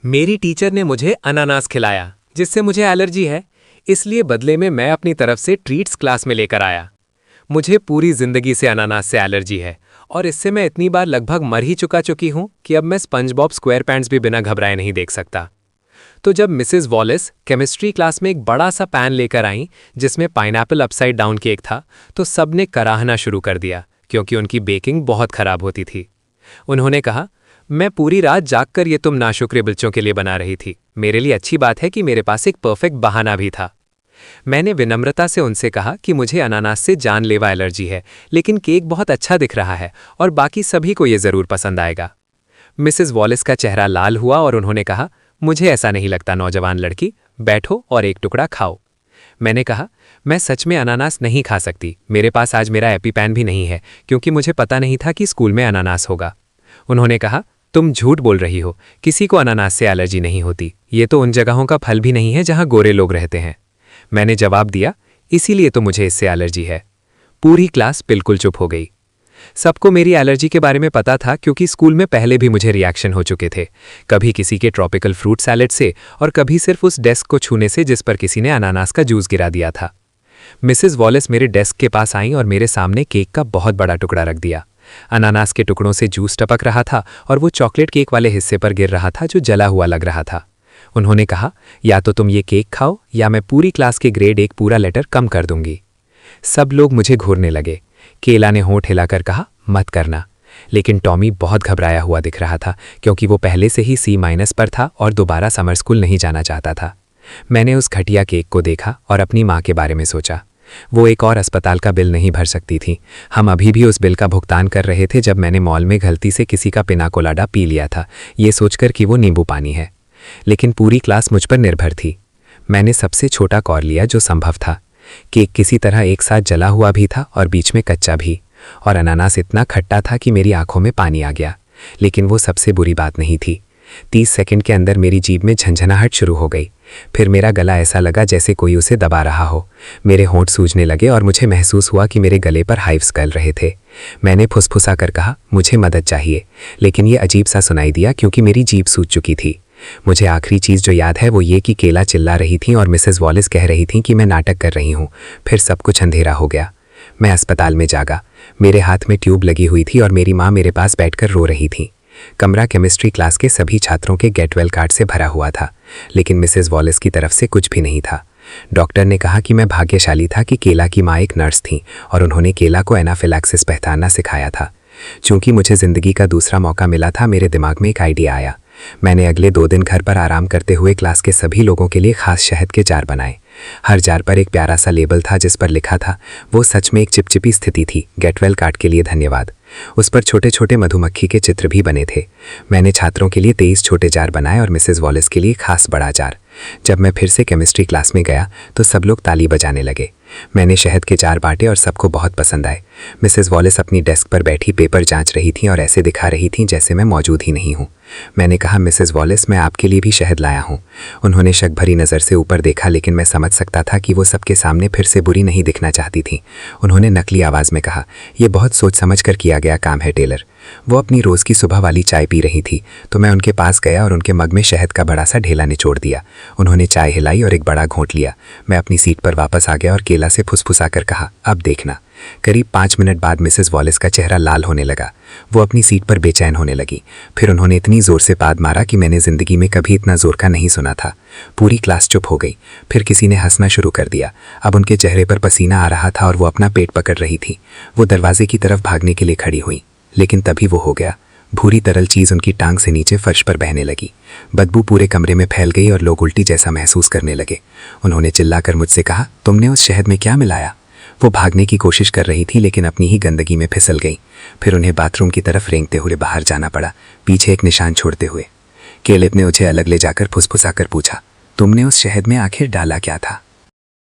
मेरी टीचर ने मुझे अनानास खिलाया जिससे मुझे एलर्जी है, इसलिए बदले में मैं अपनी तरफ से ट्रीट्स क्लास में लेकर आया। मुझे पूरी जिंदगी से अनानास से एलर्जी है और इससे मैं इतनी बार लगभग मर ही चुकी हूं कि अब मैं स्पंज बॉब स्क्वायर पैंट्स भी बिना घबराए नहीं देख सकता। तो जब मिसेस वॉलिस केमिस्ट्री क्लास में एक बड़ा सा पैन लेकर आई जिसमें पाइनएप्पल अपसाइड डाउन केक था, तो सबने कराहना शुरू कर दिया क्योंकि उनकी बेकिंग बहुत खराब होती थी। उन्होंने कहा, मैं पूरी रात जागकर ये तुम नाशुक्रे बच्चों के लिए बना रही थी। मेरे लिए अच्छी बात है कि मेरे पास एक परफेक्ट बहाना भी था। मैंने विनम्रता से उनसे कहा कि मुझे अनानास से जानलेवा एलर्जी है, लेकिन केक बहुत अच्छा दिख रहा है और बाकी सभी को ये जरूर पसंद आएगा। मिसेस वॉलिस का चेहरा लाल हुआ और उन्होंने कहा, मुझे ऐसा नहीं लगता नौजवान लड़की, बैठो और एक टुकड़ा खाओ। मैंने कहा, मैं सच में अनानास नहीं खा सकती। मेरे पास आज मेरा एपीपैन भी नहीं है क्योंकि मुझे पता नहीं था कि स्कूल में अनानास होगा। उन्होंने कहा, तुम झूठ बोल रही हो, किसी को अनानास से एलर्जी नहीं होती। ये तो उन जगहों का फल भी नहीं है जहां गोरे लोग रहते हैं। मैंने जवाब दिया, इसीलिए तो मुझे इससे एलर्जी है। पूरी क्लास बिल्कुल चुप हो गई। सबको मेरी एलर्जी के बारे में पता था क्योंकि स्कूल में पहले भी मुझे रिएक्शन हो चुके थे, कभी किसी के ट्रॉपिकल फ्रूट सैलेड से और कभी सिर्फ उस डेस्क को छूने से जिस पर किसी ने अनानास का जूस गिरा दिया था। मिसेस वॉलिस मेरे डेस्क के पास आईं और मेरे सामने केक का बहुत बड़ा टुकड़ा रख दिया। अनानास के टुकड़ों से जूस टपक रहा था और वो चॉकलेट केक वाले हिस्से पर गिर रहा था जो जला हुआ लग रहा था। उन्होंने कहा, या तो तुम ये केक खाओ या मैं पूरी क्लास के ग्रेड 1 पूरा लेटर कम कर दूंगी। सब लोग मुझे घूरने लगे। केला ने होंठ हिलाकर कहा, मत करना। लेकिन टॉमी बहुत घबराया हुआ दिख रहा था क्योंकि वो पहले से ही C- पर था और दोबारा समर स्कूल नहीं जाना चाहता था। मैंने उस घटिया केक को देखा और अपनी माँ के बारे में सोचा। वो एक और अस्पताल का बिल नहीं भर सकती थी। हम अभी भी उस बिल का भुगतान कर रहे थे जब मैंने मॉल में गलती से किसी का पिना कोलाडा पी लिया था, ये सोचकर कि वो नींबू पानी है। लेकिन पूरी क्लास मुझ पर निर्भर थी। मैंने सबसे छोटा कौर लिया जो संभव था। केक किसी तरह एक साथ जला हुआ भी था और बीच में कच्चा भी, और अनानास इतना खट्टा था कि मेरी आंखों में पानी आ गया। लेकिन वो सबसे बुरी बात नहीं थी। 30 सेकंड के अंदर मेरी जीभ में झंझनाहट शुरू हो गई। फिर मेरा गला ऐसा लगा जैसे कोई उसे दबा रहा हो। मेरे होंठ सूजने लगे और मुझे महसूस हुआ कि मेरे गले पर हाइव्स गल रहे थे। मैंने फुसफुसा कर कहा, मुझे मदद चाहिए, लेकिन ये अजीब सा सुनाई दिया क्योंकि मेरी जीभ सूज चुकी थी। मुझे आखिरी चीज़ जो याद है वो ये कि केला चिल्ला रही थी और मिसेस वॉलिस कह रही थी कि मैं नाटक कर रही हूँ। फिर सब कुछ अंधेरा हो गया। मैं अस्पताल में जागा। मेरे हाथ में ट्यूब लगी हुई थी और मेरी माँ मेरे पास बैठकर रो रही थी। कमरा केमिस्ट्री क्लास के सभी छात्रों के गेट वेल कार्ड से भरा हुआ था, लेकिन मिसेस वॉलिस की तरफ से कुछ भी नहीं था। डॉक्टर ने कहा कि मैं भाग्यशाली था कि केला की माँ एक नर्स थी और उन्होंने केला को एनाफिलैक्सिस पहचानना सिखाया था। चूंकि मुझे ज़िंदगी का दूसरा मौका मिला था, मेरे दिमाग में एक आइडिया आया। मैंने अगले 2 दिन घर पर आराम करते हुए क्लास के सभी लोगों के लिए खास शहद के जार बनाए। हर जार पर एक प्यारा सा लेबल था जिस पर लिखा था, वो सच में एक चिपचिपी स्थिति थी, गेट वेल कार्ड के लिए धन्यवाद। उस पर छोटे छोटे मधुमक्खी के चित्र भी बने थे। मैंने छात्रों के लिए 23 छोटे जार बनाए और मिसेस वॉलिस के लिए खास बड़ा जार। जब मैं फिर से केमिस्ट्री क्लास में गया तो सब लोग ताली बजाने लगे। मैंने शहद के जार बांटे और सबको बहुत पसंद आए। मिसेस वॉलिस अपनी डेस्क पर बैठी पेपर जांच रही थीं और ऐसे दिखा रही थीं जैसे मैं मौजूद ही नहीं हूँ। मैंने कहा, मिसेस वॉलिस, मैं आपके लिए भी शहद लाया हूँ। उन्होंने शक भरी नज़र से ऊपर देखा, लेकिन मैं समझ सकता था कि वो सबके सामने फिर से बुरी नहीं दिखना चाहती थी। उन्होंने नकली आवाज़ में कहा, यह बहुत सोच समझ कर किया गया काम है टेलर। वो अपनी रोज़ की सुबह वाली चाय पी रही थी तो मैं उनके पास गया और उनके मग में शहद का बड़ा सा ढेला निचोड़ दिया। उन्होंने चाय हिलाई और एक बड़ा घोंट लिया। मैं अपनी सीट पर वापस आ गया और केला से फुसफुसा कर कहा, अब देखना। करीब 5 मिनट बाद मिसेस वॉलिस का चेहरा लाल होने लगा। वो अपनी सीट पर बेचैन होने लगी। फिर उन्होंने इतनी ज़ोर से पाद मारा कि मैंने ज़िंदगी में कभी इतना ज़ोर का नहीं सुना था। पूरी क्लास चुप हो गई। फिर किसी ने हंसना शुरू कर दिया। अब उनके चेहरे पर पसीना आ रहा था और वो अपना पेट पकड़ रही थी। वो दरवाजे की तरफ भागने के लिए खड़ी हुई, लेकिन तभी वो हो गया। भूरी तरल चीज़ उनकी टांग से नीचे फर्श पर बहने लगी। बदबू पूरे कमरे में फैल गई और लोग उल्टी जैसा महसूस करने लगे। उन्होंने चिल्लाकर मुझसे कहा, तुमने उस शहद में क्या मिलाया? वो भागने की कोशिश कर रही थी लेकिन अपनी ही गंदगी में फिसल गई। फिर उन्हें बाथरूम की तरफ रेंगते हुए बाहर जाना पड़ा, पीछे एक निशान छोड़ते हुए। केलेब ने उसे अलग ले जाकर फुसफुसा कर पूछा, तुमने उस शहद में आखिर डाला क्या था?